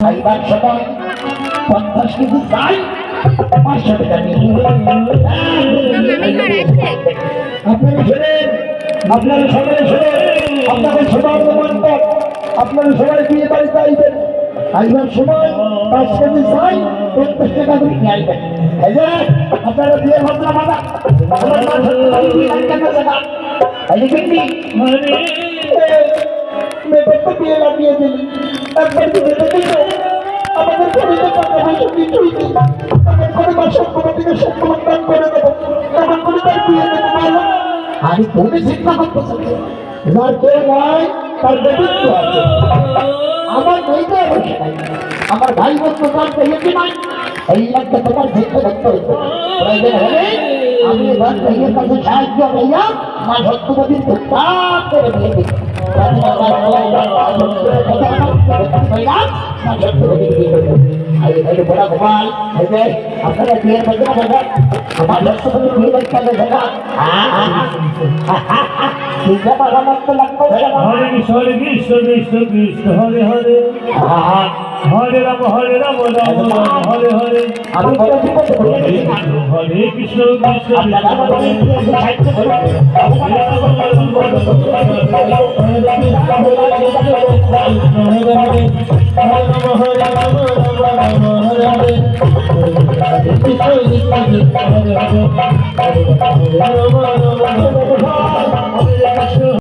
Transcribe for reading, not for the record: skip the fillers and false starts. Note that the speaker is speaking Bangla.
খাইবার সময় 50 কেজি চাই 500 টাকা নিয়ে আপনারা শোনেন, আপনারা সবাই শোনেন, আপনাদের সবার মন্তব্য, আপনারা সবাই বিয়ে বাড়িতে আইবেন, আইবার সময় 5 কেজি চাই 50 টাকা করে নিয়ে আইবেন। এই যে আপনারা বিয়ে ভদ্রা মাতা আমার মা সত্যি বিয়ে কেন জানা এই কিন্তু মেয়েটা বিয়ে লাগিয়ে দিলি একবার বিয়ে দিল আমাদের পরিবার টাকা পয়সা কিছুই নেই, আমার করে বাসা কোনো থেকে সমাধান করে দেবো, তখন করে তার বিয়ে দেবো ভালো। আমি তুমি চিন্তা করতেছি যার কেউ নয় তার ব্যক্তিত্ব আছে, আমার মেয়েটা অবশ্য নাই, আমার ভাই বন্ধু তার পেয়েছি নাই, এই লাগবে তোমার চিন্তা করতে হইতো। প্রয়োজন হলে আমি এবার ভাইয়ের কাছে সাহায্য ভাইয়া মা সত্যবতীর উত্তাপ করে দিয়ে দিই। আপনারা বিয়ের মধ্যে দেখা আমার সত্যবতী বিয়ে বাড়িতে দেখা হরে কৃষ্ণ কৃষ্ণ কৃষ্ণ কৃষ্ণ হরে হরে হরে রাম হরে রাম রাম রাম হরে হরে আমি হরে কৃষ্ণ কৃষ্ণ কৃষ্ণ